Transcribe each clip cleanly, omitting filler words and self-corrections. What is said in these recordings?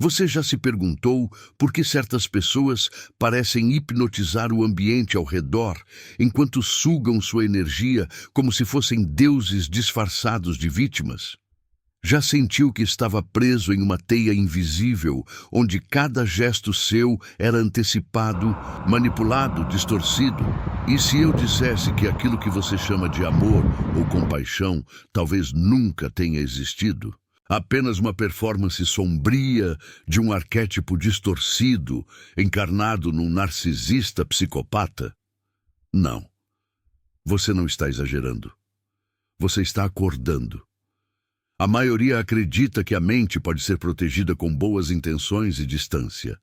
Você já se perguntou por que certas pessoas parecem hipnotizar o ambiente ao redor, enquanto sugam sua energia como se fossem deuses disfarçados de vítimas? Já sentiu que estava preso em uma teia invisível, onde cada gesto seu era antecipado, manipulado, distorcido? E se eu dissesse que aquilo que você chama de amor ou compaixão talvez nunca tenha existido? Apenas uma performance sombria de um arquétipo distorcido, encarnado num narcisista psicopata? Não. Você não está exagerando. Você está acordando. A maioria acredita que a mente pode ser protegida com boas intenções e distância.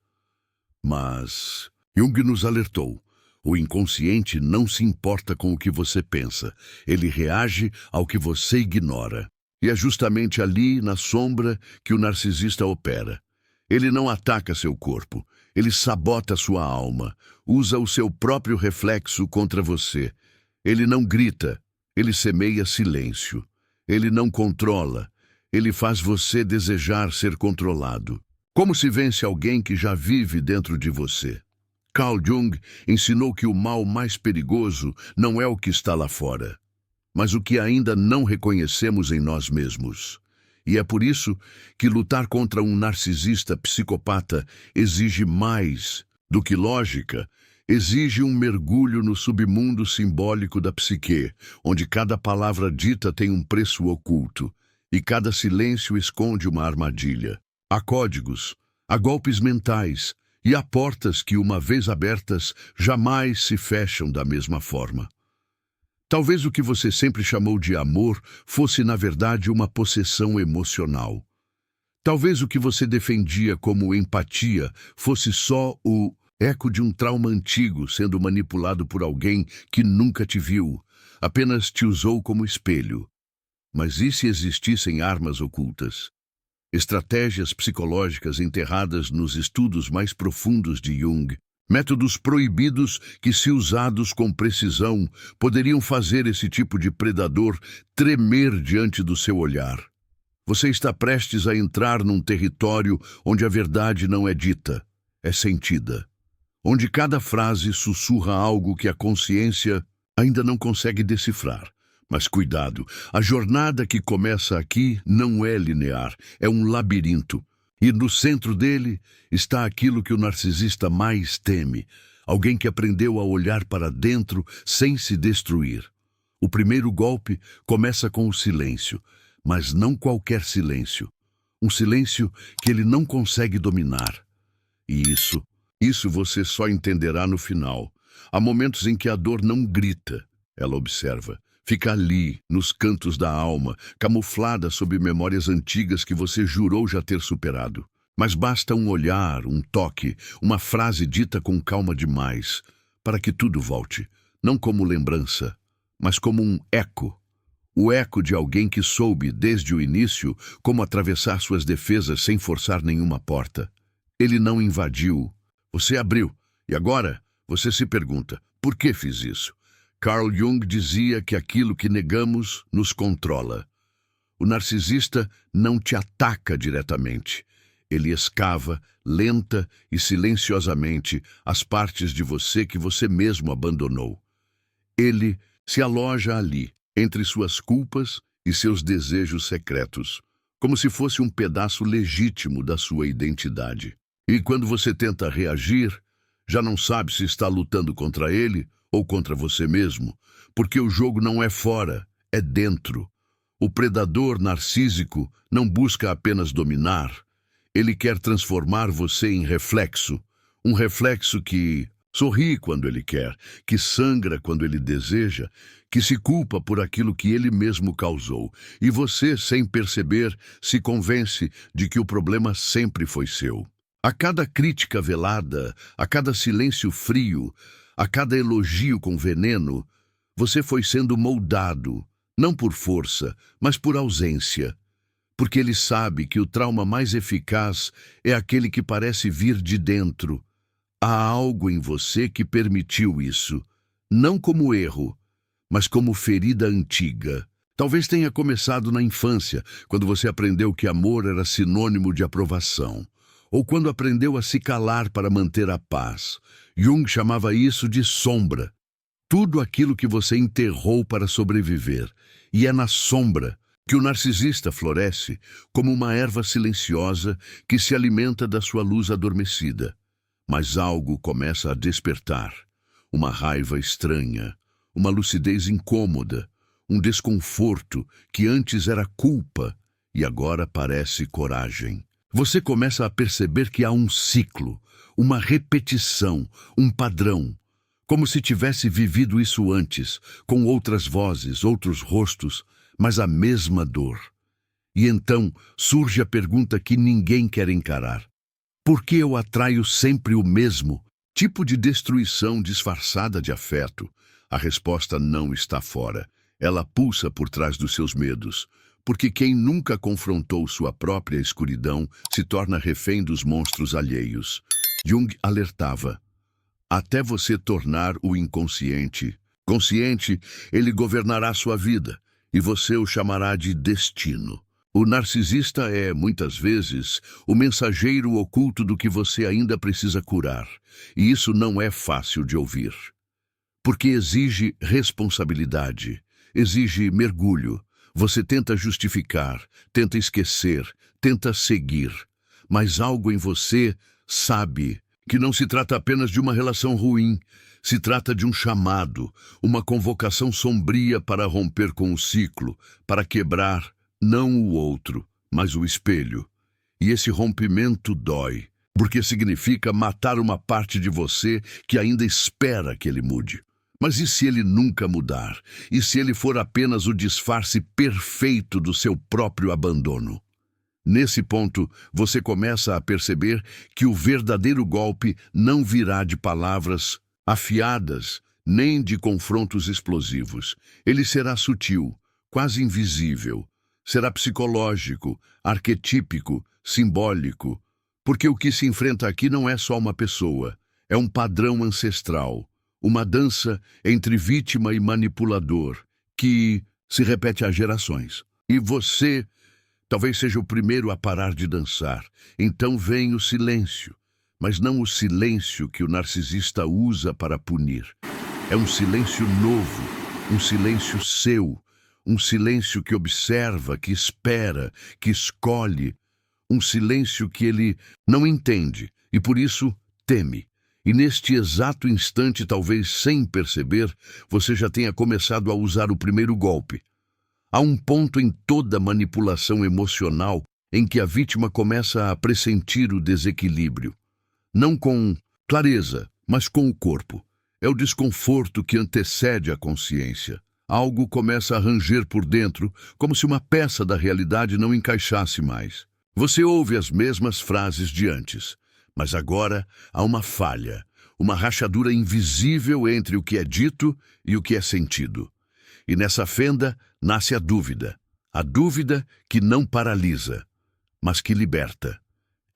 Mas Jung nos alertou. O inconsciente não se importa com o que você pensa. Ele reage ao que você ignora. E é justamente ali, na sombra, que o narcisista opera. Ele não ataca seu corpo. Ele sabota sua alma. Usa o seu próprio reflexo contra você. Ele não grita. Ele semeia silêncio. Ele não controla. Ele faz você desejar ser controlado. Como se vence alguém que já vive dentro de você? Carl Jung ensinou que o mal mais perigoso não é o que está lá fora, mas o que ainda não reconhecemos em nós mesmos. E é por isso que lutar contra um narcisista psicopata exige mais do que lógica. Exige um mergulho no submundo simbólico da psique, onde cada palavra dita tem um preço oculto, e cada silêncio esconde uma armadilha. Há códigos, há golpes mentais, e há portas que, uma vez abertas, jamais se fecham da mesma forma. Talvez o que você sempre chamou de amor fosse, na verdade, uma possessão emocional. Talvez o que você defendia como empatia fosse só o eco de um trauma antigo sendo manipulado por alguém que nunca te viu, apenas te usou como espelho. Mas e se existissem armas ocultas? Estratégias psicológicas enterradas nos estudos mais profundos de Jung, métodos proibidos que, se usados com precisão, poderiam fazer esse tipo de predador tremer diante do seu olhar. Você está prestes a entrar num território onde a verdade não é dita, é sentida. Onde cada frase sussurra algo que a consciência ainda não consegue decifrar. Mas cuidado, a jornada que começa aqui não é linear, é um labirinto. E no centro dele está aquilo que o narcisista mais teme, alguém que aprendeu a olhar para dentro sem se destruir. O primeiro golpe começa com o silêncio, mas não qualquer silêncio. Um silêncio que ele não consegue dominar. E isso você só entenderá no final. Há momentos em que a dor não grita, ela observa. Fica ali, nos cantos da alma, camuflada sob memórias antigas que você jurou já ter superado. Mas basta um olhar, um toque, uma frase dita com calma demais, para que tudo volte, não como lembrança, mas como um eco. O eco de alguém que soube, desde o início, como atravessar suas defesas sem forçar nenhuma porta. Ele não invadiu. Você abriu. E agora, você se pergunta, por que fiz isso? Carl Jung dizia que aquilo que negamos nos controla. O narcisista não te ataca diretamente. Ele escava, lenta e silenciosamente, as partes de você que você mesmo abandonou. Ele se aloja ali, entre suas culpas e seus desejos secretos, como se fosse um pedaço legítimo da sua identidade. E quando você tenta reagir, já não sabe se está lutando contra ele ou contra você mesmo, porque o jogo não é fora, é dentro. O predador narcísico não busca apenas dominar, ele quer transformar você em reflexo, um reflexo que sorri quando ele quer, que sangra quando ele deseja, que se culpa por aquilo que ele mesmo causou, e você, sem perceber, se convence de que o problema sempre foi seu. A cada crítica velada, a cada silêncio frio, a cada elogio com veneno, você foi sendo moldado, não por força, mas por ausência. Porque ele sabe que o trauma mais eficaz é aquele que parece vir de dentro. Há algo em você que permitiu isso, não como erro, mas como ferida antiga. Talvez tenha começado na infância, quando você aprendeu que amor era sinônimo de aprovação. ou quando aprendeu a se calar para manter a paz. Jung chamava isso de sombra. Tudo aquilo que você enterrou para sobreviver. E é na sombra que o narcisista floresce como uma erva silenciosa que se alimenta da sua luz adormecida. Mas algo começa a despertar. Uma raiva estranha, uma lucidez incômoda, um desconforto que antes era culpa e agora parece coragem. Você começa a perceber que há um ciclo, uma repetição, um padrão, como se tivesse vivido isso antes, com outras vozes, outros rostos, mas a mesma dor. E então surge a pergunta que ninguém quer encarar. Por que eu atraio sempre o mesmo tipo de destruição disfarçada de afeto? A resposta não está fora. Ela pulsa por trás dos seus medos, porque quem nunca confrontou sua própria escuridão se torna refém dos monstros alheios. Jung alertava: até você tornar o inconsciente consciente, ele governará sua vida, e você o chamará de destino. O narcisista é, muitas vezes, o mensageiro oculto do que você ainda precisa curar, e isso não é fácil de ouvir. Porque exige responsabilidade, exige mergulho. Você tenta justificar, tenta esquecer, tenta seguir, mas algo em você sabe que não se trata apenas de uma relação ruim, se trata de um chamado, uma convocação sombria para romper com o ciclo, para quebrar não o outro, mas o espelho. E esse rompimento dói, porque significa matar uma parte de você que ainda espera que ele mude. Mas e se ele nunca mudar? E se ele for apenas o disfarce perfeito do seu próprio abandono? Nesse ponto, você começa a perceber que o verdadeiro golpe não virá de palavras afiadas, nem de confrontos explosivos. Ele será sutil, quase invisível. Será psicológico, arquetípico, simbólico. Porque o que se enfrenta aqui não é só uma pessoa, é um padrão ancestral. Uma dança entre vítima e manipulador, que se repete há gerações. E você talvez seja o primeiro a parar de dançar. Então vem o silêncio, mas não o silêncio que o narcisista usa para punir. É um silêncio novo, um silêncio seu, um silêncio que observa, que espera, que escolhe, um silêncio que ele não entende e por isso teme. E neste exato instante, talvez sem perceber, você já tenha começado a usar o primeiro golpe. Há um ponto em toda manipulação emocional em que a vítima começa a pressentir o desequilíbrio. Não com clareza, mas com o corpo. É o desconforto que antecede a consciência. Algo começa a ranger por dentro, como se uma peça da realidade não encaixasse mais. Você ouve as mesmas frases de antes. Mas agora há uma falha, uma rachadura invisível entre o que é dito e o que é sentido. E nessa fenda nasce a dúvida que não paralisa, mas que liberta.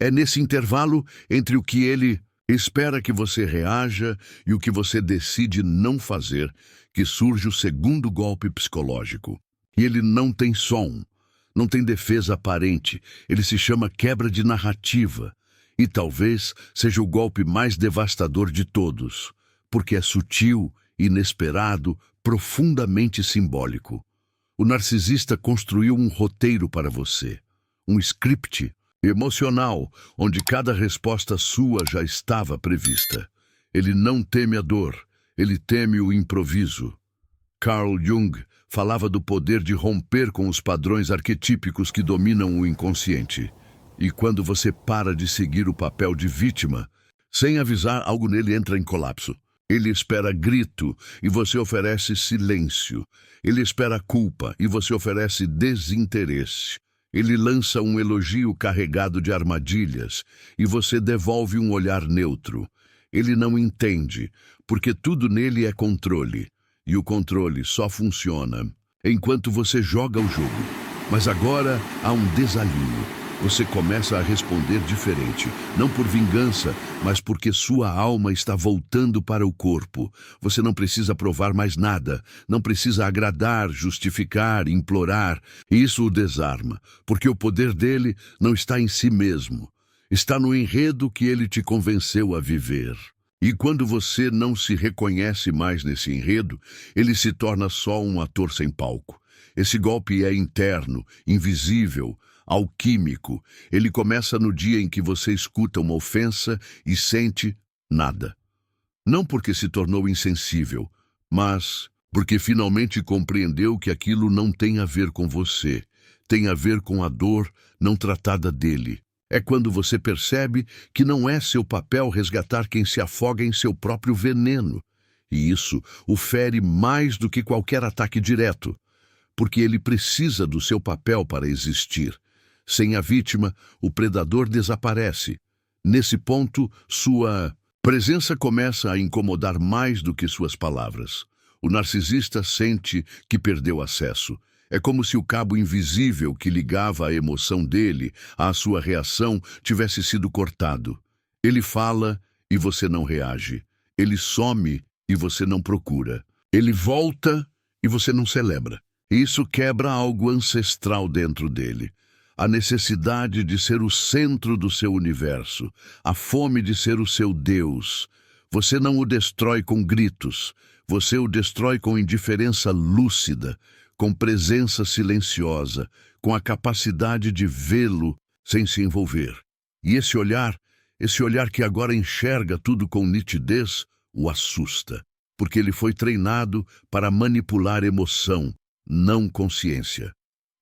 É nesse intervalo entre o que ele espera que você reaja e o que você decide não fazer que surge o segundo golpe psicológico. E ele não tem som, não tem defesa aparente, ele se chama quebra de narrativa. E talvez seja o golpe mais devastador de todos, porque é sutil, inesperado, profundamente simbólico. O narcisista construiu um roteiro para você, um script emocional, onde cada resposta sua já estava prevista. Ele não teme a dor, ele teme o improviso. Carl Jung falava do poder de romper com os padrões arquetípicos que dominam o inconsciente. E quando você para de seguir o papel de vítima, sem avisar, algo nele entra em colapso. Ele espera grito e você oferece silêncio. Ele espera culpa e você oferece desinteresse. Ele lança um elogio carregado de armadilhas e você devolve um olhar neutro. Ele não entende, porque tudo nele é controle. E o controle só funciona enquanto você joga o jogo. Mas agora há um desalinho. Você começa a responder diferente, não por vingança, mas porque sua alma está voltando para o corpo. Você não precisa provar mais nada, não precisa agradar, justificar, implorar. Isso o desarma, porque o poder dele não está em si mesmo. Está no enredo que ele te convenceu a viver. E quando você não se reconhece mais nesse enredo, ele se torna só um ator sem palco. Esse golpe é interno, invisível, alquímico. Ele começa no dia em que você escuta uma ofensa e sente nada. Não porque se tornou insensível, mas porque finalmente compreendeu que aquilo não tem a ver com você. Tem a ver com a dor não tratada dele. É quando você percebe que não é seu papel resgatar quem se afoga em seu próprio veneno. E isso o fere mais do que qualquer ataque direto, porque ele precisa do seu papel para existir. Sem a vítima, o predador desaparece. Nesse ponto, sua presença começa a incomodar mais do que suas palavras. O narcisista sente que perdeu acesso. É como se o cabo invisível que ligava a emoção dele à sua reação tivesse sido cortado. Ele fala e você não reage. Ele some e você não procura. Ele volta e você não celebra. Isso quebra algo ancestral dentro dele. A necessidade de ser o centro do seu universo, a fome de ser o seu Deus. Você não o destrói com gritos, você o destrói com indiferença lúcida, com presença silenciosa, com a capacidade de vê-lo sem se envolver. E esse olhar que agora enxerga tudo com nitidez, o assusta, porque ele foi treinado para manipular emoção, não consciência.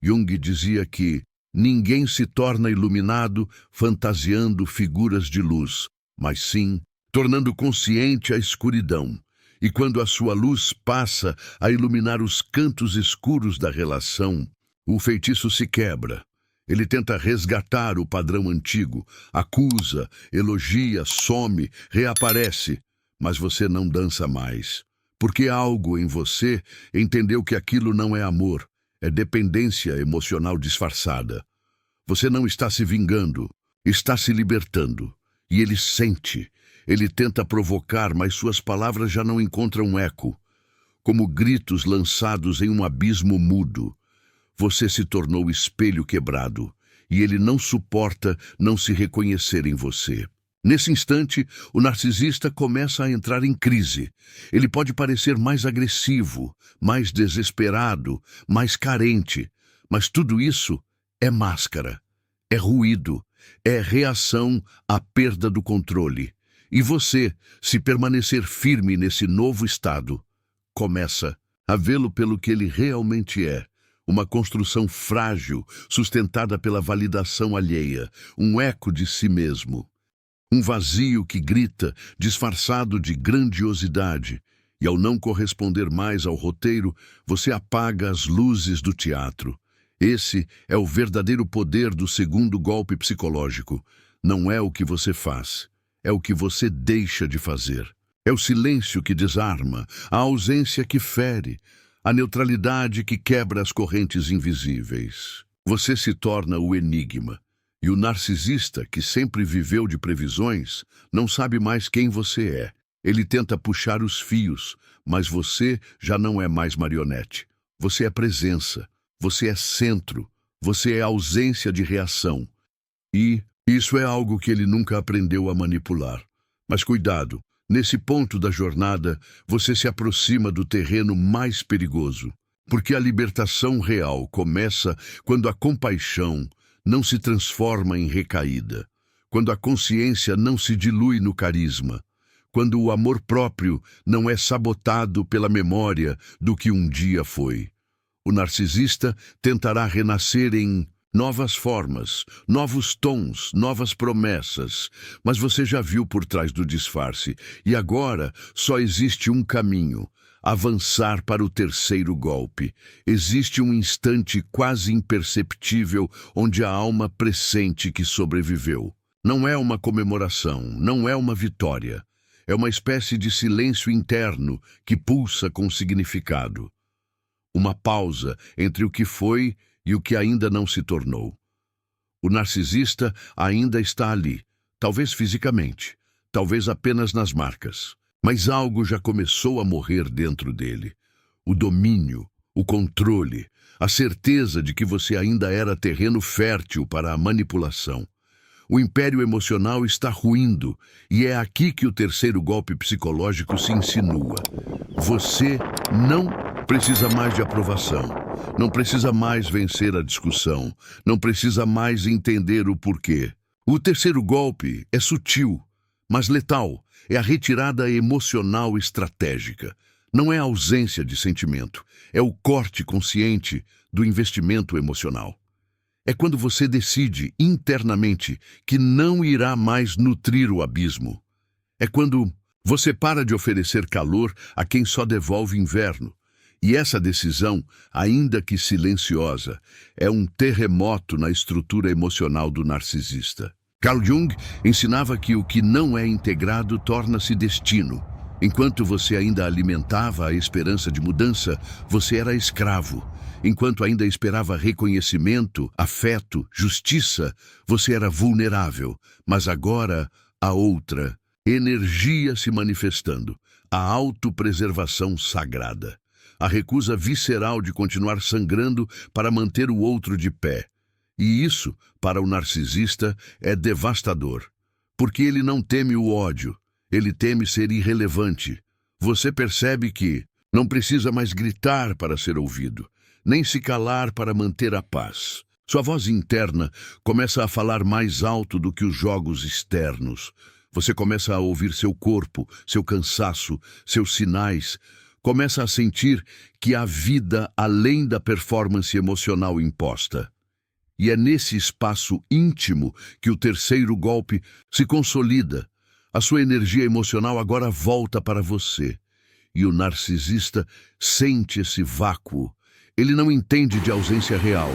Jung dizia que ninguém se torna iluminado fantasiando figuras de luz, mas sim tornando consciente a escuridão. E quando a sua luz passa a iluminar os cantos escuros da relação, o feitiço se quebra. Ele tenta resgatar o padrão antigo, acusa, elogia, some, reaparece, mas você não dança mais. Porque algo em você entendeu que aquilo não é amor, é dependência emocional disfarçada. Você não está se vingando, está se libertando. E ele sente. Ele tenta provocar, mas suas palavras já não encontram eco, como gritos lançados em um abismo mudo. Você se tornou espelho quebrado, e ele não suporta não se reconhecer em você. Nesse instante, o narcisista começa a entrar em crise. Ele pode parecer mais agressivo, mais desesperado, mais carente, mas tudo isso é máscara, é ruído, é reação à perda do controle. E você, se permanecer firme nesse novo estado, começa a vê-lo pelo que ele realmente é, uma construção frágil, sustentada pela validação alheia, um eco de si mesmo. Um vazio que grita, disfarçado de grandiosidade, e ao não corresponder mais ao roteiro, você apaga as luzes do teatro. Esse é o verdadeiro poder do segundo golpe psicológico. Não é o que você faz. É o que você deixa de fazer. É o silêncio que desarma, a ausência que fere, a neutralidade que quebra as correntes invisíveis. Você se torna o enigma. E o narcisista, que sempre viveu de previsões, não sabe mais quem você é. Ele tenta puxar os fios, mas você já não é mais marionete. Você é presença, você é centro, você é ausência de reação. E isso é algo que ele nunca aprendeu a manipular. Mas cuidado, nesse ponto da jornada, você se aproxima do terreno mais perigoso, porque a libertação real começa quando a compaixão não se transforma em recaída, quando a consciência não se dilui no carisma, quando o amor próprio não é sabotado pela memória do que um dia foi. O narcisista tentará renascer em novas formas, novos tons, novas promessas, mas você já viu por trás do disfarce, e agora só existe um caminho: avançar para o terceiro golpe. Existe um instante quase imperceptível onde a alma pressente que sobreviveu. Não é uma comemoração, não é uma vitória. É uma espécie de silêncio interno que pulsa com significado. Uma pausa entre o que foi e o que ainda não se tornou. O narcisista ainda está ali, talvez fisicamente, talvez apenas nas marcas, mas algo já começou a morrer dentro dele. O domínio, o controle, a certeza de que você ainda era terreno fértil para a manipulação. O império emocional está ruindo, e é aqui que o terceiro golpe psicológico se insinua. Você não precisa mais de aprovação, não precisa mais vencer a discussão, não precisa mais entender o porquê. O terceiro golpe é sutil, mas letal. É a retirada emocional estratégica. Não é a ausência de sentimento, é o corte consciente do investimento emocional. É quando você decide internamente que não irá mais nutrir o abismo. É quando você para de oferecer calor a quem só devolve inverno. E essa decisão, ainda que silenciosa, é um terremoto na estrutura emocional do narcisista. Carl Jung ensinava que o que não é integrado torna-se destino. Enquanto você ainda alimentava a esperança de mudança, você era escravo. Enquanto ainda esperava reconhecimento, afeto, justiça, você era vulnerável. Mas agora, a outra, energia se manifestando, a autopreservação sagrada, a recusa visceral de continuar sangrando para manter o outro de pé. E isso, para o narcisista, é devastador, porque ele não teme o ódio, ele teme ser irrelevante. Você percebe que não precisa mais gritar para ser ouvido, nem se calar para manter a paz. Sua voz interna começa a falar mais alto do que os jogos externos. Você começa a ouvir seu corpo, seu cansaço, seus sinais. Começa a sentir que há vida além da performance emocional imposta. E é nesse espaço íntimo que o terceiro golpe se consolida. A sua energia emocional agora volta para você. E o narcisista sente esse vácuo. Ele não entende de ausência real.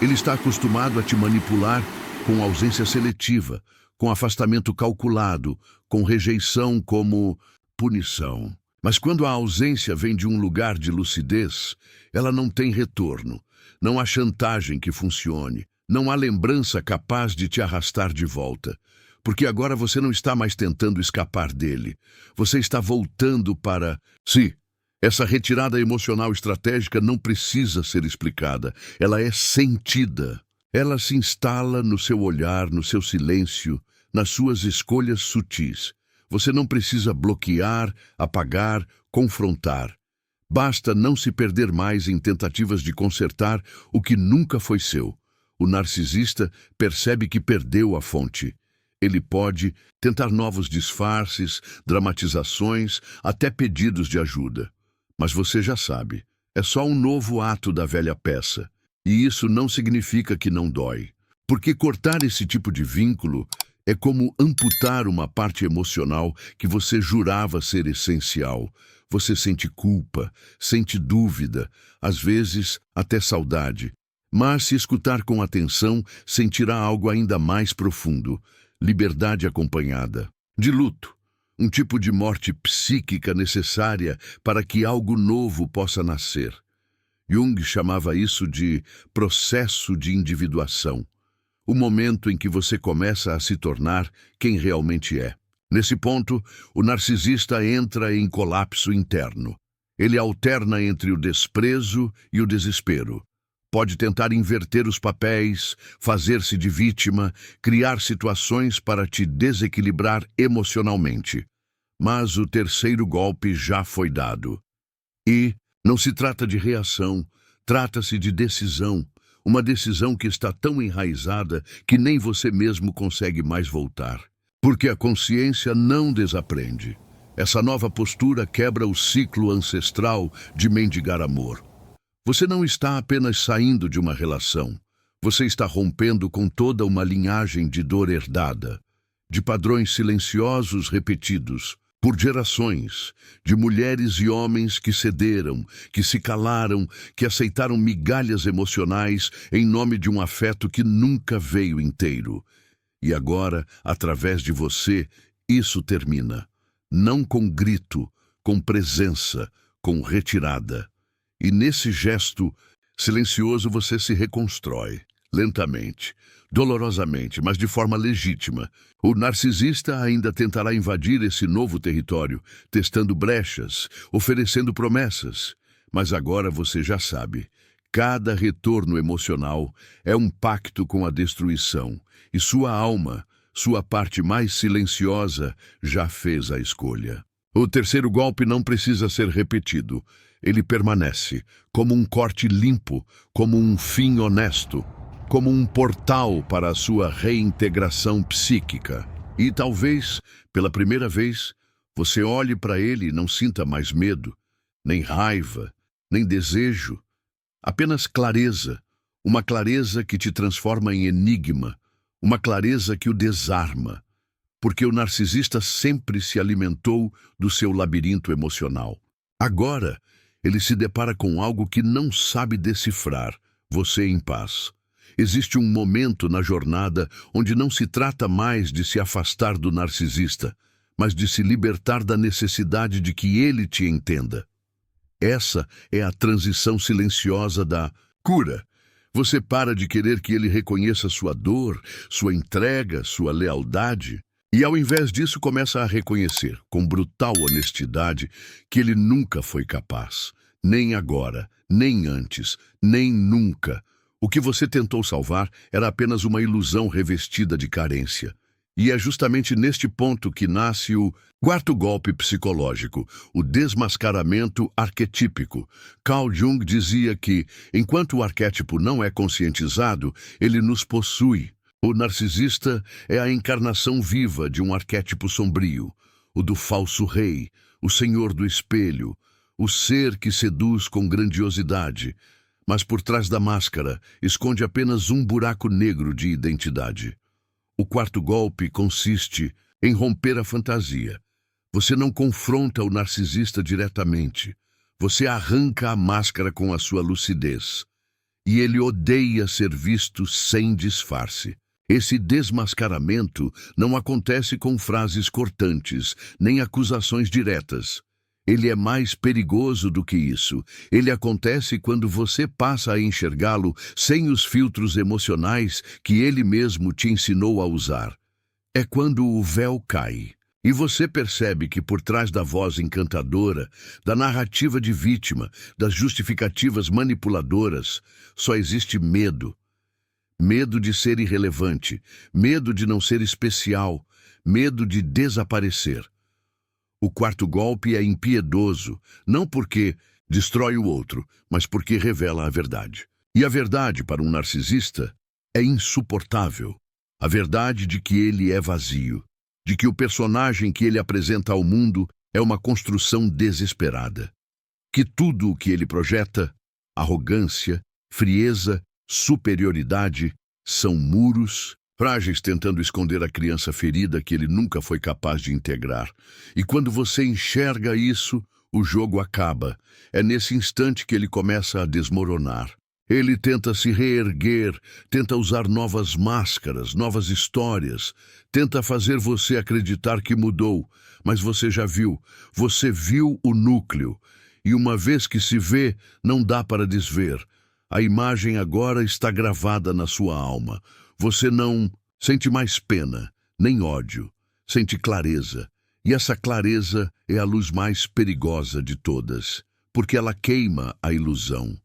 Ele está acostumado a te manipular com ausência seletiva, com afastamento calculado, com rejeição como punição. Mas quando a ausência vem de um lugar de lucidez, ela não tem retorno. Não há chantagem que funcione. Não há lembrança capaz de te arrastar de volta. Porque agora você não está mais tentando escapar dele. Você está voltando para si. Essa retirada emocional estratégica não precisa ser explicada. Ela é sentida. Ela se instala no seu olhar, no seu silêncio, nas suas escolhas sutis. Você não precisa bloquear, apagar, confrontar. Basta não se perder mais em tentativas de consertar o que nunca foi seu. O narcisista percebe que perdeu a fonte. Ele pode tentar novos disfarces, dramatizações, até pedidos de ajuda. Mas você já sabe, é só um novo ato da velha peça. E isso não significa que não dói. Porque cortar esse tipo de vínculo é como amputar uma parte emocional que você jurava ser essencial. Você sente culpa, sente dúvida, às vezes até saudade. Mas se escutar com atenção, sentirá algo ainda mais profundo. Liberdade acompanhada de luto. Um tipo de morte psíquica necessária para que algo novo possa nascer. Jung chamava isso de processo de individuação. O momento em que você começa a se tornar quem realmente é. Nesse ponto, o narcisista entra em colapso interno. Ele alterna entre o desprezo e o desespero. Pode tentar inverter os papéis, fazer-se de vítima, criar situações para te desequilibrar emocionalmente. Mas o terceiro golpe já foi dado. E não se trata de reação, trata-se de decisão. Uma decisão que está tão enraizada que nem você mesmo consegue mais voltar. Porque a consciência não desaprende. Essa nova postura quebra o ciclo ancestral de mendigar amor. Você não está apenas saindo de uma relação. Você está rompendo com toda uma linhagem de dor herdada, de padrões silenciosos repetidos por gerações, de mulheres e homens que cederam, que se calaram, que aceitaram migalhas emocionais em nome de um afeto que nunca veio inteiro. E agora, através de você, isso termina. Não com grito, com presença, com retirada. E nesse gesto silencioso você se reconstrói, lentamente, dolorosamente, mas de forma legítima. O narcisista ainda tentará invadir esse novo território, testando brechas, oferecendo promessas. Mas agora você já sabe, cada retorno emocional é um pacto com a destruição, e sua alma, Sua parte mais silenciosa já fez a escolha. O terceiro golpe não precisa ser repetido. Ele permanece, como um corte limpo, como um fim honesto, como um portal para a sua reintegração psíquica. E talvez, pela primeira vez, você olhe para ele e não sinta mais medo, nem raiva, nem desejo, apenas clareza, uma clareza que te transforma em enigma, uma clareza que o desarma, porque o narcisista sempre se alimentou do seu labirinto emocional. Agora, ele se depara com algo que não sabe decifrar, você em paz. Existe um momento na jornada onde não se trata mais de se afastar do narcisista, mas de se libertar da necessidade de que ele te entenda. Essa é a transição silenciosa da cura. Você para de querer que ele reconheça sua dor, sua entrega, sua lealdade, e ao invés disso começa a reconhecer, com brutal honestidade, que ele nunca foi capaz, nem agora, nem antes, nem nunca. O que você tentou salvar era apenas uma ilusão revestida de carência. E é justamente neste ponto que nasce o quarto golpe psicológico, o desmascaramento arquetípico. Carl Jung dizia que, enquanto o arquétipo não é conscientizado, ele nos possui. O narcisista é a encarnação viva de um arquétipo sombrio, o do falso rei, o senhor do espelho, o ser que seduz com grandiosidade, mas por trás da máscara esconde apenas um buraco negro de identidade. O quarto golpe consiste em romper a fantasia. Você não confronta o narcisista diretamente. Você arranca a máscara com a sua lucidez. E ele odeia ser visto sem disfarce. Esse desmascaramento não acontece com frases cortantes, nem acusações diretas. Ele é mais perigoso do que isso. Ele acontece quando você passa a enxergá-lo sem os filtros emocionais que ele mesmo te ensinou a usar. É quando o véu cai e você percebe que por trás da voz encantadora, da narrativa de vítima, das justificativas manipuladoras, só existe medo. Medo de ser irrelevante, medo de não ser especial, medo de desaparecer. O quarto golpe é impiedoso, não porque destrói o outro, mas porque revela a verdade. E a verdade, para um narcisista, é insuportável. A verdade de que ele é vazio, de que o personagem que ele apresenta ao mundo é uma construção desesperada. Que tudo o que ele projeta, arrogância, frieza, superioridade, são muros frágeis tentando esconder a criança ferida que ele nunca foi capaz de integrar. E quando você enxerga isso, o jogo acaba. É nesse instante que ele começa a desmoronar. Ele tenta se reerguer, tenta usar novas máscaras, novas histórias, tenta fazer você acreditar que mudou, mas você já viu, você viu o núcleo. E uma vez que se vê, não dá para desver. A imagem agora está gravada na sua alma. Você não sente mais pena, nem ódio, sente clareza. E essa clareza é a luz mais perigosa de todas, porque ela queima a ilusão.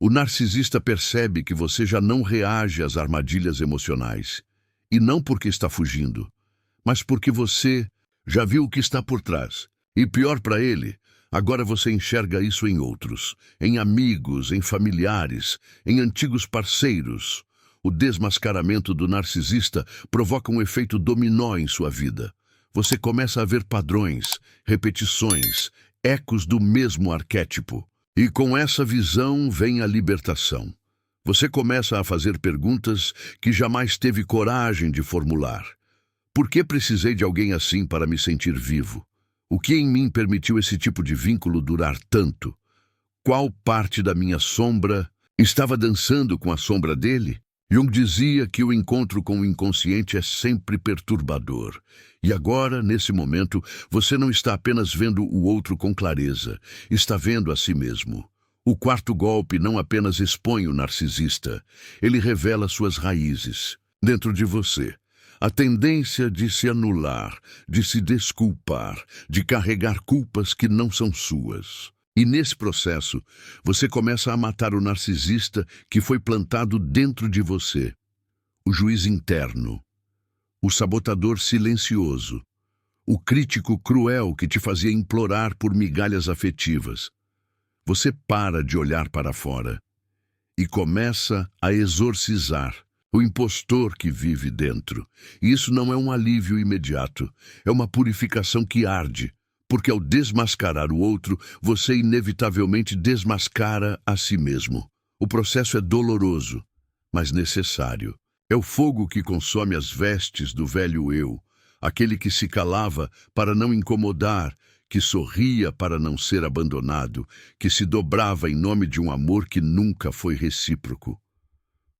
O narcisista percebe que você já não reage às armadilhas emocionais. E não porque está fugindo, mas porque você já viu o que está por trás. E pior para ele, agora você enxerga isso em outros, em amigos, em familiares, em antigos parceiros. O desmascaramento do narcisista provoca um efeito dominó em sua vida. Você começa a ver padrões, repetições, ecos do mesmo arquétipo. E com essa visão vem a libertação. Você começa a fazer perguntas que jamais teve coragem de formular. Por que precisei de alguém assim para me sentir vivo? O que em mim permitiu esse tipo de vínculo durar tanto? Qual parte da minha sombra estava dançando com a sombra dele? Jung dizia que o encontro com o inconsciente é sempre perturbador. E agora, nesse momento, você não está apenas vendo o outro com clareza, está vendo a si mesmo. O quarto golpe não apenas expõe o narcisista, ele revela suas raízes dentro de você. A tendência de se anular, de se desculpar, de carregar culpas que não são suas. E nesse processo, você começa a matar o narcisista que foi plantado dentro de você. O juiz interno, o sabotador silencioso, o crítico cruel que te fazia implorar por migalhas afetivas. Você para de olhar para fora e começa a exorcizar o impostor que vive dentro. E isso não é um alívio imediato, é uma purificação que arde, porque ao desmascarar o outro, você inevitavelmente desmascara a si mesmo. O processo é doloroso, mas necessário. É o fogo que consome as vestes do velho eu, aquele que se calava para não incomodar, que sorria para não ser abandonado, que se dobrava em nome de um amor que nunca foi recíproco.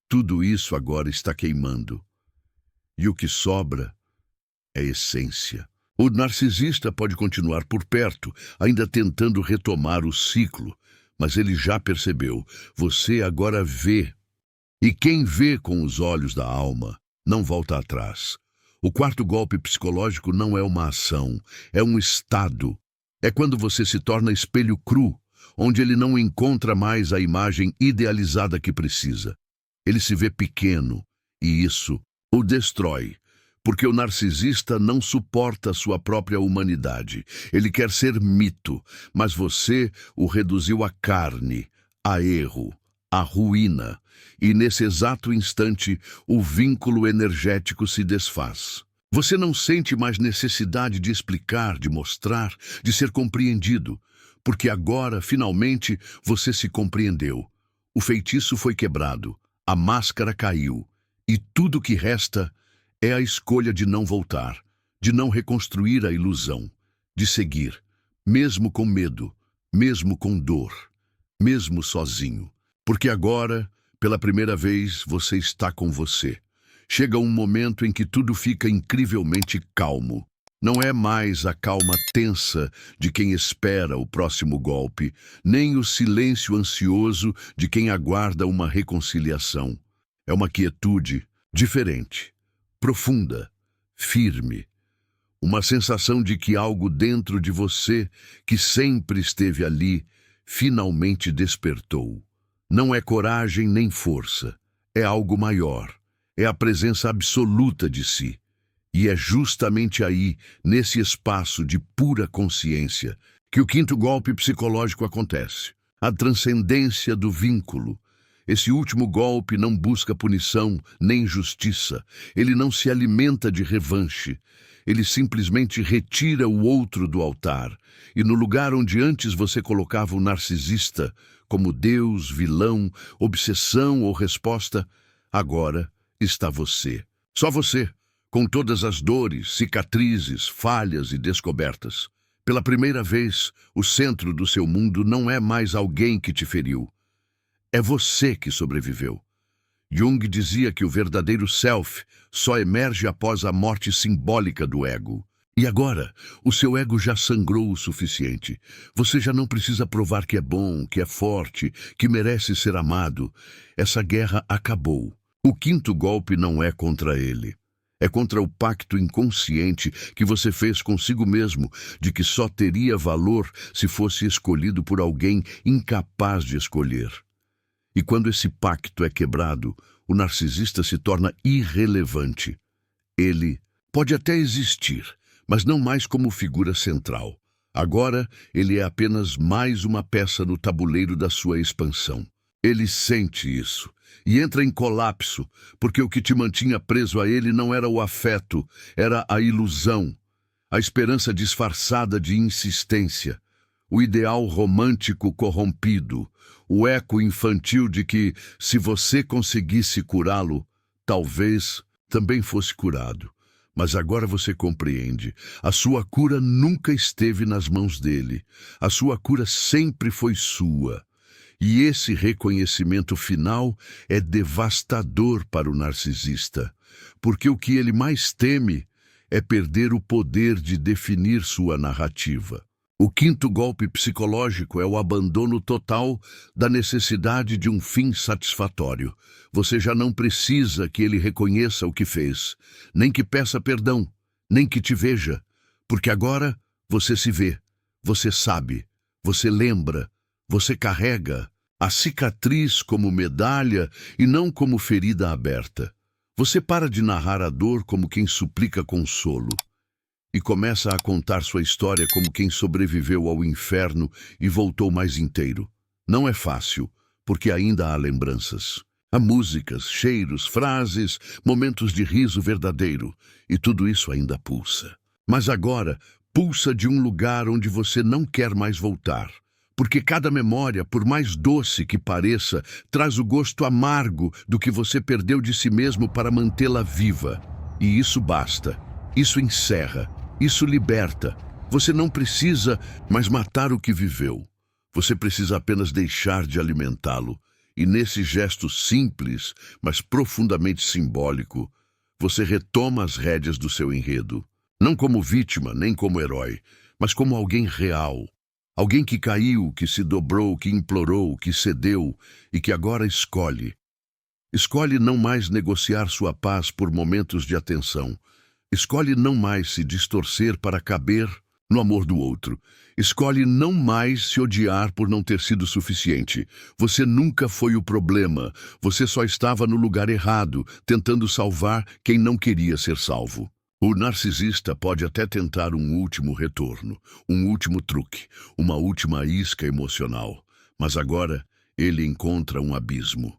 Tudo isso agora está queimando. E o que sobra é essência. O narcisista pode continuar por perto, ainda tentando retomar o ciclo, mas ele já percebeu, você agora vê. E quem vê com os olhos da alma não volta atrás. O quarto golpe psicológico não é uma ação, é um estado. É quando você se torna espelho cru, onde ele não encontra mais a imagem idealizada que precisa. Ele se vê pequeno, e isso o destrói, porque o narcisista não suporta sua própria humanidade. Ele quer ser mito, mas você o reduziu à carne, a erro, à ruína. E nesse exato instante, o vínculo energético se desfaz. Você não sente mais necessidade de explicar, de mostrar, de ser compreendido, porque agora, finalmente, você se compreendeu. O feitiço foi quebrado, a máscara caiu, e tudo que resta é a escolha de não voltar, de não reconstruir a ilusão, de seguir, mesmo com medo, mesmo com dor, mesmo sozinho. Porque agora, pela primeira vez, você está com você. Chega um momento em que tudo fica incrivelmente calmo. Não é mais a calma tensa de quem espera o próximo golpe, nem o silêncio ansioso de quem aguarda uma reconciliação. É uma quietude diferente, profunda, firme. Uma sensação de que algo dentro de você, que sempre esteve ali, finalmente despertou. Não é coragem nem força, é algo maior. É a presença absoluta de si. E é justamente aí, nesse espaço de pura consciência, que o quinto golpe psicológico acontece. A transcendência do vínculo. Esse último golpe não busca punição nem justiça. Ele não se alimenta de revanche. Ele simplesmente retira o outro do altar. E no lugar onde antes você colocava o narcisista como Deus, vilão, obsessão ou resposta, agora está você. Só você, com todas as dores, cicatrizes, falhas e descobertas. Pela primeira vez, o centro do seu mundo não é mais alguém que te feriu. É você que sobreviveu. Jung dizia que o verdadeiro self só emerge após a morte simbólica do ego. E agora, o seu ego já sangrou o suficiente. Você já não precisa provar que é bom, que é forte, que merece ser amado. Essa guerra acabou. O quinto golpe não é contra ele. É contra o pacto inconsciente que você fez consigo mesmo de que só teria valor se fosse escolhido por alguém incapaz de escolher. E quando esse pacto é quebrado, o narcisista se torna irrelevante. Ele pode até existir, mas não mais como figura central. Agora, ele é apenas mais uma peça no tabuleiro da sua expansão. Ele sente isso e entra em colapso, porque o que te mantinha preso a ele não era o afeto, era a ilusão, a esperança disfarçada de insistência, o ideal romântico corrompido, o eco infantil de que, se você conseguisse curá-lo, talvez também fosse curado. Mas agora você compreende. A sua cura nunca esteve nas mãos dele. A sua cura sempre foi sua. E esse reconhecimento final é devastador para o narcisista, porque o que ele mais teme é perder o poder de definir sua narrativa. O quinto golpe psicológico é o abandono total da necessidade de um fim satisfatório. Você já não precisa que ele reconheça o que fez, nem que peça perdão, nem que te veja, porque agora você se vê, você sabe, você lembra, você carrega a cicatriz como medalha e não como ferida aberta. Você para de narrar a dor como quem suplica consolo e começa a contar sua história como quem sobreviveu ao inferno e voltou mais inteiro. Não é fácil, porque ainda há lembranças. Há músicas, cheiros, frases, momentos de riso verdadeiro, e tudo isso ainda pulsa. Mas agora, pulsa de um lugar onde você não quer mais voltar. Porque cada memória, por mais doce que pareça, traz o gosto amargo do que você perdeu de si mesmo para mantê-la viva. E isso basta. Isso encerra. Isso liberta. Você não precisa mais matar o que viveu. Você precisa apenas deixar de alimentá-lo. E nesse gesto simples, mas profundamente simbólico, você retoma as rédeas do seu enredo. Não como vítima, nem como herói, mas como alguém real. Alguém que caiu, que se dobrou, que implorou, que cedeu e que agora escolhe. Escolhe não mais negociar sua paz por momentos de atenção. Escolhe não mais se distorcer para caber no amor do outro. Escolhe não mais se odiar por não ter sido suficiente. Você nunca foi o problema. Você só estava no lugar errado, tentando salvar quem não queria ser salvo. O narcisista pode até tentar um último retorno, um último truque, uma última isca emocional. Mas agora ele encontra um abismo.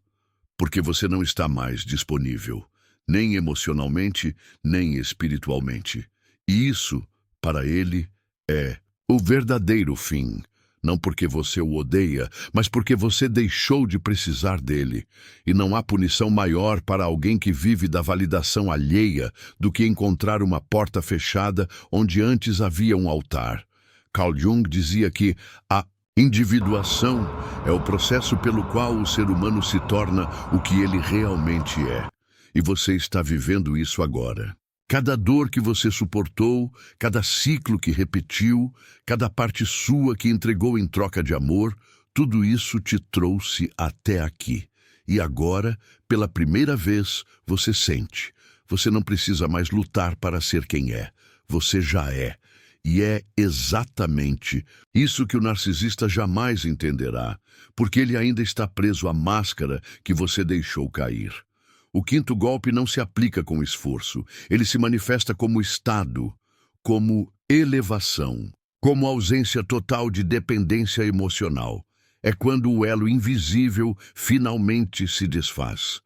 Porque você não está mais disponível, nem emocionalmente, nem espiritualmente. E isso, para ele, é o verdadeiro fim. Não porque você o odeia, mas porque você deixou de precisar dele. E não há punição maior para alguém que vive da validação alheia do que encontrar uma porta fechada onde antes havia um altar. Carl Jung dizia que a individuação é o processo pelo qual o ser humano se torna o que ele realmente é. E você está vivendo isso agora. Cada dor que você suportou, cada ciclo que repetiu, cada parte sua que entregou em troca de amor, tudo isso te trouxe até aqui. E agora, pela primeira vez, você sente. Você não precisa mais lutar para ser quem é. Você já é. E é exatamente isso que o narcisista jamais entenderá, porque ele ainda está preso à máscara que você deixou cair. O quinto golpe não se aplica com esforço. Ele se manifesta como estado, como elevação, como ausência total de dependência emocional. É quando o elo invisível finalmente se desfaz,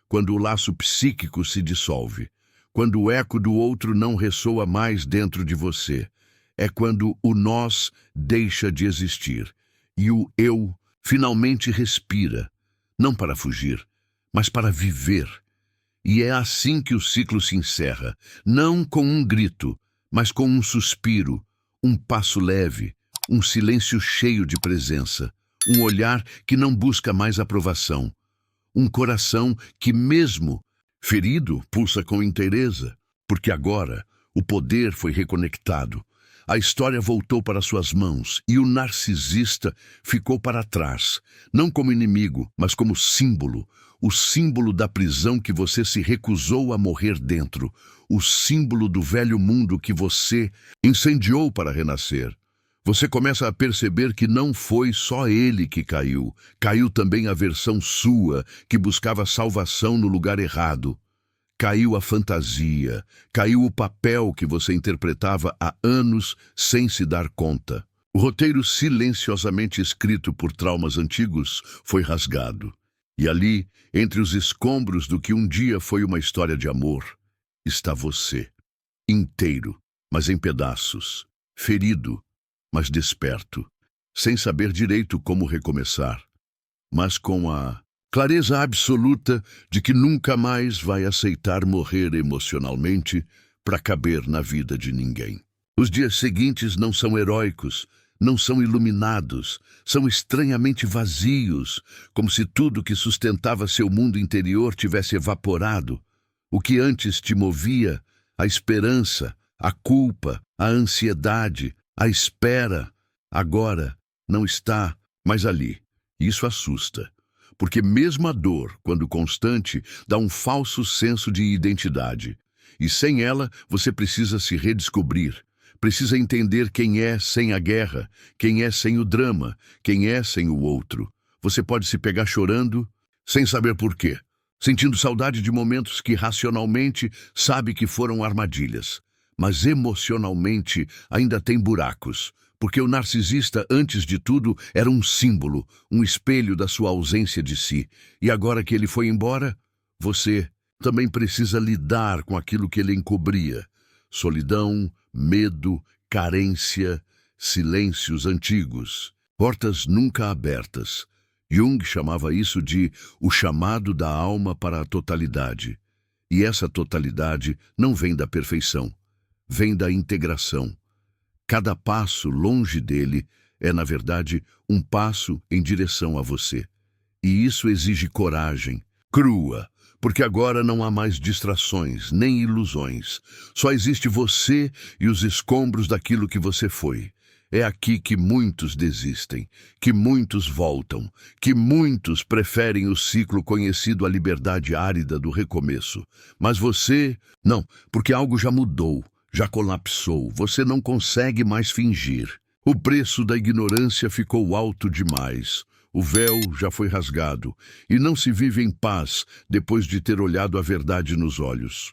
quando o laço psíquico se dissolve, quando o eco do outro não ressoa mais dentro de você. É quando o nós deixa de existir e o eu finalmente respira, não para fugir, mas para viver. E é assim que o ciclo se encerra, não com um grito, mas com um suspiro, um passo leve, um silêncio cheio de presença, um olhar que não busca mais aprovação, um coração que, mesmo ferido, pulsa com inteireza, porque agora o poder foi reconectado. A história voltou para suas mãos e o narcisista ficou para trás, não como inimigo, mas como símbolo, o símbolo da prisão que você se recusou a morrer dentro, o símbolo do velho mundo que você incendiou para renascer. Você começa a perceber que não foi só ele que caiu, caiu também a versão sua que buscava salvação no lugar errado. Caiu a fantasia, caiu o papel que você interpretava há anos sem se dar conta. O roteiro silenciosamente escrito por traumas antigos foi rasgado. E ali, entre os escombros do que um dia foi uma história de amor, está você, inteiro, mas em pedaços, ferido, mas desperto, sem saber direito como recomeçar, mas com a clareza absoluta de que nunca mais vai aceitar morrer emocionalmente para caber na vida de ninguém. Os dias seguintes não são heróicos, não são iluminados, são estranhamente vazios, como se tudo que sustentava seu mundo interior tivesse evaporado. O que antes te movia, a esperança, a culpa, a ansiedade, a espera, agora não está mais ali. Isso assusta. Porque mesmo a dor, quando constante, dá um falso senso de identidade. E sem ela, você precisa se redescobrir. Precisa entender quem é sem a guerra, quem é sem o drama, quem é sem o outro. Você pode se pegar chorando, sem saber por quê. sentindo saudade de momentos que racionalmente sabe que foram armadilhas, mas emocionalmente ainda tem buracos, porque o narcisista, antes de tudo, era um símbolo, um espelho da sua ausência de si. E agora que ele foi embora, você também precisa lidar com aquilo que ele encobria: solidão, medo, carência, silêncios antigos, portas nunca abertas. Jung chamava isso de o chamado da alma para a totalidade. E essa totalidade não vem da perfeição, vem da integração. Cada passo longe dele é, na verdade, um passo em direção a você. E isso exige coragem, crua, porque agora não há mais distrações, nem ilusões. Só existe você e os escombros daquilo que você foi. É aqui que muitos desistem, que muitos voltam, que muitos preferem o ciclo conhecido, a liberdade árida do recomeço. Mas você, não, porque algo já mudou, já colapsou, você não consegue mais fingir. O preço da ignorância ficou alto demais. O véu já foi rasgado e não se vive em paz depois de ter olhado a verdade nos olhos.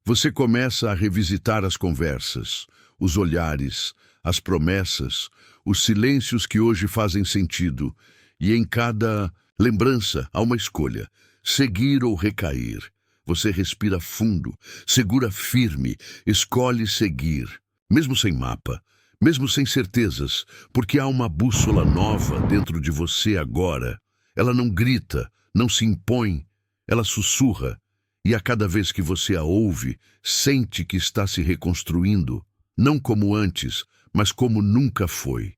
Você começa a revisitar as conversas, os olhares, as promessas, os silêncios que hoje fazem sentido, e em cada lembrança há uma escolha: seguir ou recair. Você respira fundo, segura firme, escolhe seguir, mesmo sem mapa, mesmo sem certezas, porque há uma bússola nova dentro de você agora. Ela não grita, não se impõe, ela sussurra, e a cada vez que você a ouve, sente que está se reconstruindo, não como antes, mas como nunca foi.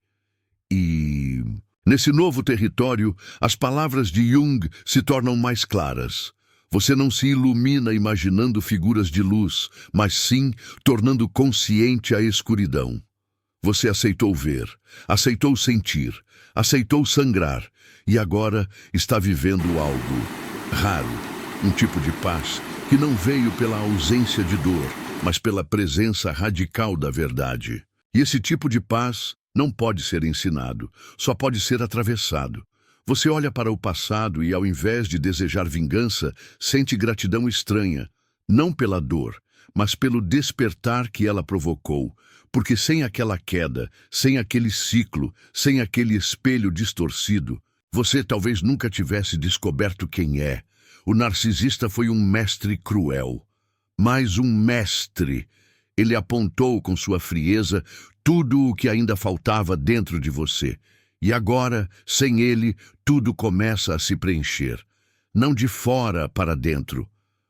E nesse novo território, as palavras de Jung se tornam mais claras. Você não se ilumina imaginando figuras de luz, mas sim tornando consciente a escuridão. Você aceitou ver, aceitou sentir, aceitou sangrar, e agora está vivendo algo raro, um tipo de paz que não veio pela ausência de dor, mas pela presença radical da verdade. E esse tipo de paz não pode ser ensinado, só pode ser atravessado. Você olha para o passado e, ao invés de desejar vingança, sente gratidão estranha, não pela dor, mas pelo despertar que ela provocou, porque sem aquela queda, sem aquele ciclo, sem aquele espelho distorcido, você talvez nunca tivesse descoberto quem é. O narcisista foi um mestre cruel, mas um mestre. Ele apontou com sua frieza tudo o que ainda faltava dentro de você. E agora, sem ele, tudo começa a se preencher. Não de fora para dentro,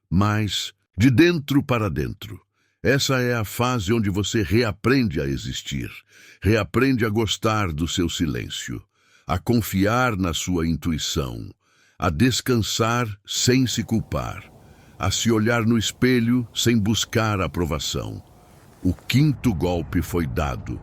mas de dentro para dentro. Essa é a fase onde você reaprende a existir, reaprende a gostar do seu silêncio, a confiar na sua intuição, a descansar sem se culpar, a se olhar no espelho sem buscar aprovação. O quinto golpe foi dado,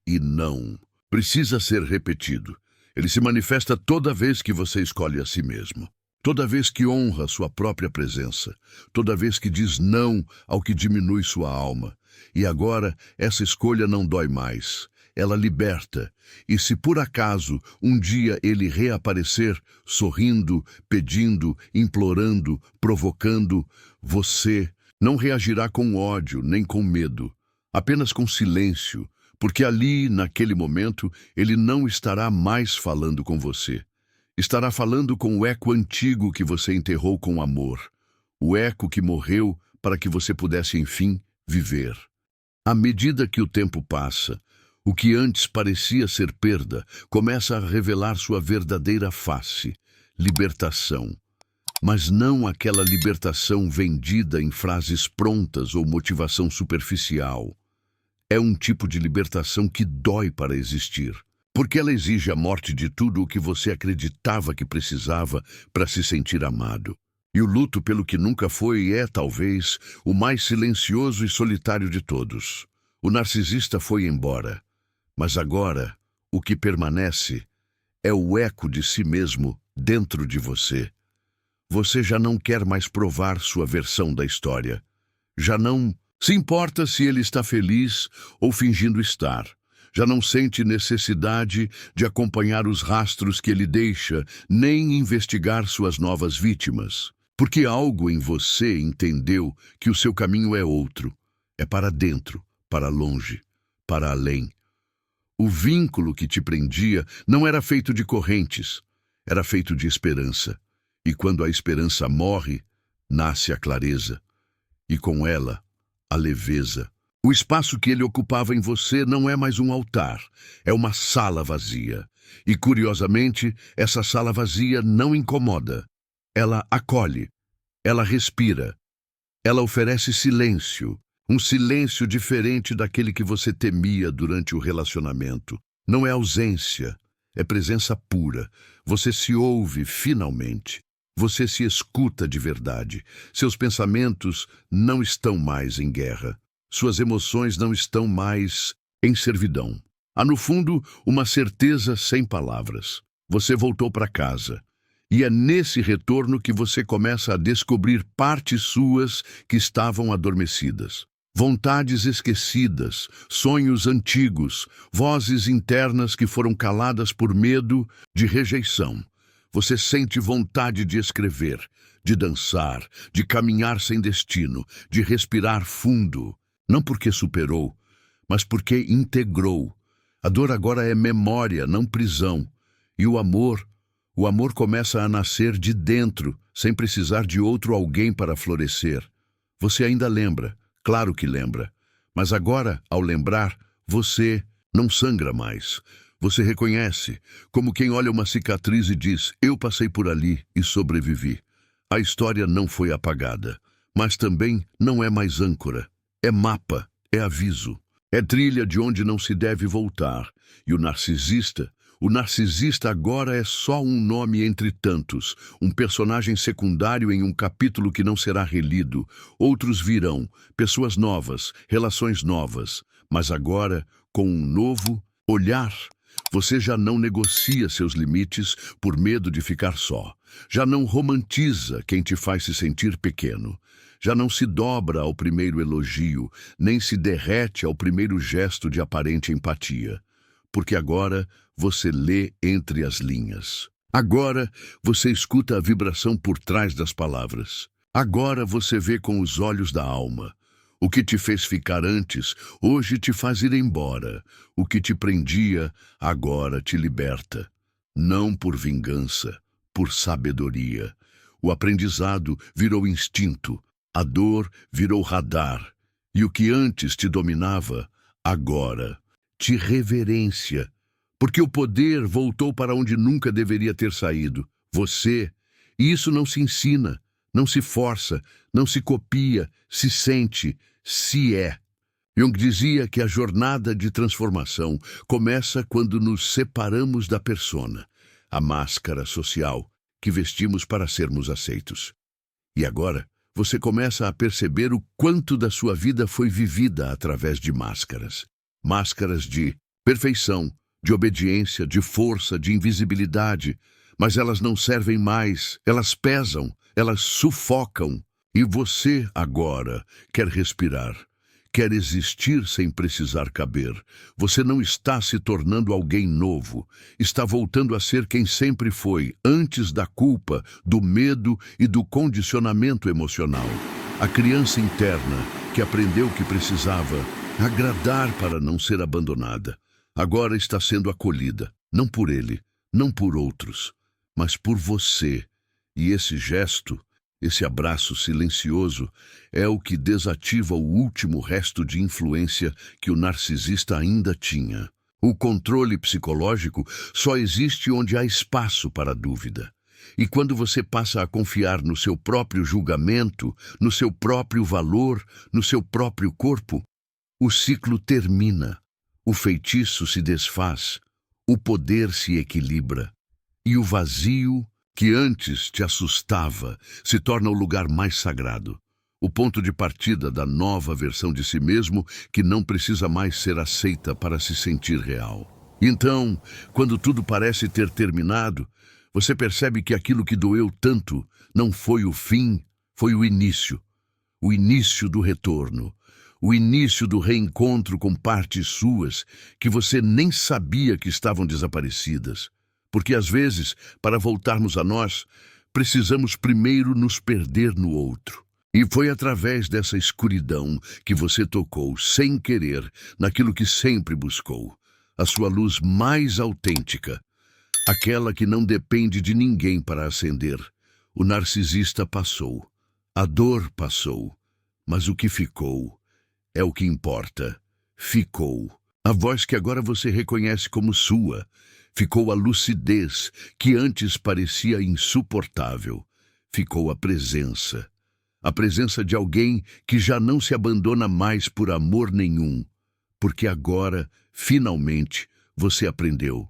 e não precisa ser repetido. Ele se manifesta toda vez que você escolhe a si mesmo, toda vez que honra sua própria presença, toda vez que diz não ao que diminui sua alma. E agora essa escolha não dói mais, ela liberta. E se por acaso um dia ele reaparecer, sorrindo, pedindo, implorando, provocando, você não reagirá com ódio nem com medo, apenas com silêncio, porque ali, naquele momento, ele não estará mais falando com você. Estará falando com o eco antigo que você enterrou com amor, o eco que morreu para que você pudesse, enfim, viver. À medida que o tempo passa, o que antes parecia ser perda começa a revelar sua verdadeira face: libertação. Mas não aquela libertação vendida em frases prontas ou motivação superficial. É um tipo de libertação que dói para existir, porque ela exige a morte de tudo o que você acreditava que precisava para se sentir amado. E o luto pelo que nunca foi é, talvez, o mais silencioso e solitário de todos. O narcisista foi embora, mas agora o que permanece é o eco de si mesmo dentro de você. Você já não quer mais provar sua versão da história. Já não se importa se ele está feliz ou fingindo estar. Já não sente necessidade de acompanhar os rastros que ele deixa, nem investigar suas novas vítimas. Porque algo em você entendeu que o seu caminho é outro. É para dentro, para longe, para além. O vínculo que te prendia não era feito de correntes, era feito de esperança. E quando a esperança morre, nasce a clareza. E com ela, a leveza. O espaço que ele ocupava em você não é mais um altar, é uma sala vazia. E, curiosamente, essa sala vazia não incomoda. Ela acolhe, ela respira, ela oferece silêncio. Um silêncio diferente daquele que você temia durante o relacionamento. Não é ausência, é presença pura. Você se ouve finalmente. Você se escuta de verdade. Seus pensamentos não estão mais em guerra. Suas emoções não estão mais em servidão. Há no fundo uma certeza sem palavras. Você voltou para casa. E é nesse retorno que você começa a descobrir partes suas que estavam adormecidas. Vontades esquecidas, sonhos antigos, vozes internas que foram caladas por medo de rejeição. Você sente vontade de escrever, de dançar, de caminhar sem destino, de respirar fundo. Não porque superou, mas porque integrou. A dor agora é memória, não prisão. E o amor começa a nascer de dentro, sem precisar de outro alguém para florescer. Você ainda lembra. Claro que lembra, mas agora, ao lembrar, você não sangra mais. Você reconhece, como quem olha uma cicatriz e diz, eu passei por ali e sobrevivi. A história não foi apagada, mas também não é mais âncora. É mapa, é aviso, é trilha de onde não se deve voltar. E o narcisista agora é só um nome entre tantos, um personagem secundário em um capítulo que não será relido. Outros virão, pessoas novas, relações novas, mas agora com um novo olhar. Você já não negocia seus limites por medo de ficar só. Já não romantiza quem te faz se sentir pequeno. Já não se dobra ao primeiro elogio, nem se derrete ao primeiro gesto de aparente empatia. Porque agora você lê entre as linhas. Agora você escuta a vibração por trás das palavras. Agora você vê com os olhos da alma. O que te fez ficar antes, hoje te faz ir embora. O que te prendia, agora te liberta. Não por vingança, por sabedoria. O aprendizado virou instinto. A dor virou radar. E o que antes te dominava, agora te reverência, porque o poder voltou para onde nunca deveria ter saído, você. E isso não se ensina, não se força, não se copia, se sente, se é. Jung dizia que a jornada de transformação começa quando nos separamos da persona, a máscara social que vestimos para sermos aceitos. E agora, você começa a perceber o quanto da sua vida foi vivida através de máscaras. Máscaras de perfeição, de obediência, de força, de invisibilidade, mas elas não servem mais, elas pesam, elas sufocam. E você agora quer respirar, quer existir sem precisar caber. Você não está se tornando alguém novo, está voltando a ser quem sempre foi, antes da culpa, do medo e do condicionamento emocional. A criança interna que aprendeu que precisava agradar para não ser abandonada, agora está sendo acolhida, não por ele, não por outros, mas por você. E esse gesto, esse abraço silencioso, é o que desativa o último resto de influência que o narcisista ainda tinha. O controle psicológico só existe onde há espaço para a dúvida. E quando você passa a confiar no seu próprio julgamento, no seu próprio valor, no seu próprio corpo, o ciclo termina, o feitiço se desfaz, o poder se equilibra, e o vazio que antes te assustava se torna o lugar mais sagrado, o ponto de partida da nova versão de si mesmo que não precisa mais ser aceita para se sentir real. Então, quando tudo parece ter terminado, você percebe que aquilo que doeu tanto não foi o fim, foi o início do retorno. O início do reencontro com partes suas que você nem sabia que estavam desaparecidas. Porque às vezes, para voltarmos a nós, precisamos primeiro nos perder no outro. E foi através dessa escuridão que você tocou, sem querer, naquilo que sempre buscou, a sua luz mais autêntica, aquela que não depende de ninguém para acender. O narcisista passou, a dor passou, mas o que ficou é o que importa. Ficou a voz que agora você reconhece como sua. Ficou a lucidez que antes parecia insuportável. Ficou a presença de alguém que já não se abandona mais por amor nenhum, porque agora, finalmente, você aprendeu.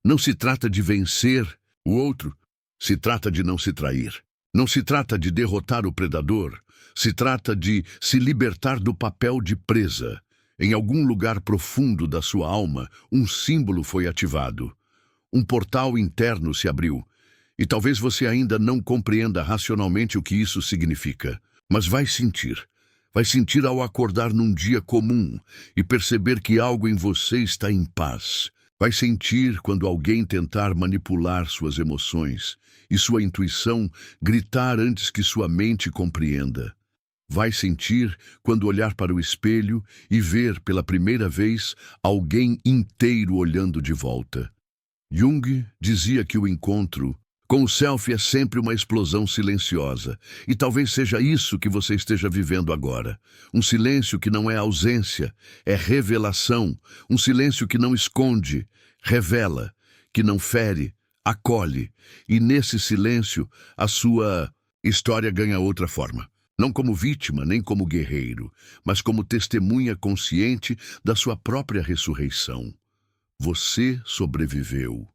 Não se trata de vencer o outro, se trata de não se trair. Não se trata de derrotar o predador, se trata de se libertar do papel de presa. Em algum lugar profundo da sua alma, um símbolo foi ativado. Um portal interno se abriu. E talvez você ainda não compreenda racionalmente o que isso significa, mas vai sentir. Vai sentir ao acordar num dia comum e perceber que algo em você está em paz. Vai sentir quando alguém tentar manipular suas emoções e sua intuição gritar antes que sua mente compreenda. Vai sentir quando olhar para o espelho e ver pela primeira vez alguém inteiro olhando de volta. Jung dizia que o encontro com o self é sempre uma explosão silenciosa, e talvez seja isso que você esteja vivendo agora. Um silêncio que não é ausência, é revelação. Um silêncio que não esconde, revela, que não fere, acolhe. E nesse silêncio, a sua história ganha outra forma. Não como vítima, nem como guerreiro, mas como testemunha consciente da sua própria ressurreição. Você sobreviveu.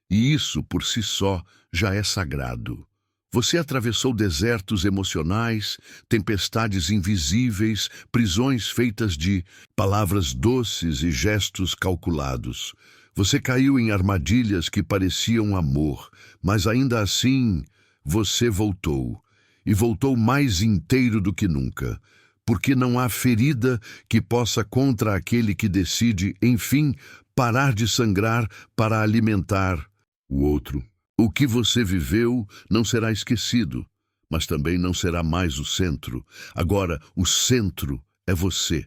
E isso, por si só, já é sagrado. Você atravessou desertos emocionais, tempestades invisíveis, prisões feitas de palavras doces e gestos calculados. Você caiu em armadilhas que pareciam amor, mas ainda assim você voltou. E voltou mais inteiro do que nunca. Porque não há ferida que possa contra aquele que decide, enfim, parar de sangrar para alimentar o outro. O que você viveu não será esquecido, mas também não será mais o centro. Agora, o centro é você,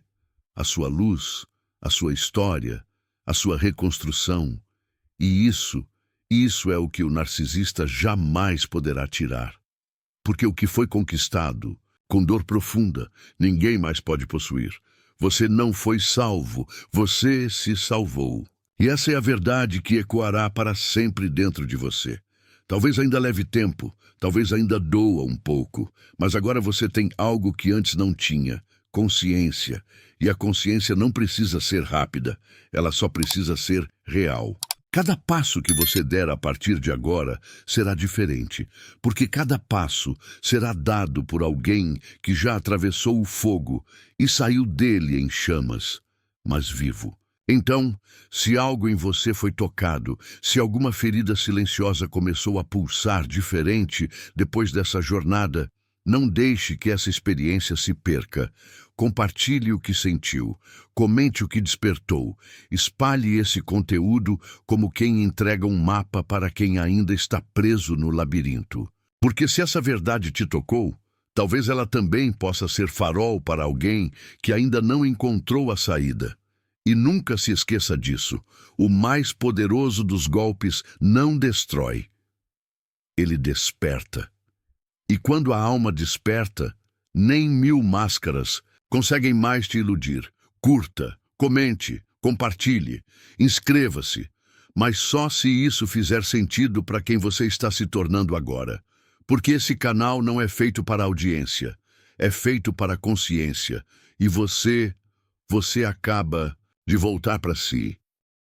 a sua luz, a sua história, a sua reconstrução. E isso é o que o narcisista jamais poderá tirar. Porque o que foi conquistado, com dor profunda, ninguém mais pode possuir. Você não foi salvo, você se salvou. E essa é a verdade que ecoará para sempre dentro de você. Talvez ainda leve tempo, talvez ainda doa um pouco, mas agora você tem algo que antes não tinha, consciência. E a consciência não precisa ser rápida, ela só precisa ser real. Cada passo que você der a partir de agora será diferente, porque cada passo será dado por alguém que já atravessou o fogo e saiu dele em chamas, mas vivo. Então, se algo em você foi tocado, se alguma ferida silenciosa começou a pulsar diferente depois dessa jornada, não deixe que essa experiência se perca. Compartilhe o que sentiu, comente o que despertou, espalhe esse conteúdo como quem entrega um mapa para quem ainda está preso no labirinto. Porque se essa verdade te tocou, talvez ela também possa ser farol para alguém que ainda não encontrou a saída. E nunca se esqueça disso, o mais poderoso dos golpes não destrói, ele desperta. E quando a alma desperta, nem 1000 máscaras conseguem mais te iludir. Curta, comente, compartilhe, inscreva-se, mas só se isso fizer sentido para quem você está se tornando agora. Porque esse canal não é feito para audiência, é feito para consciência. E você acaba de voltar para si.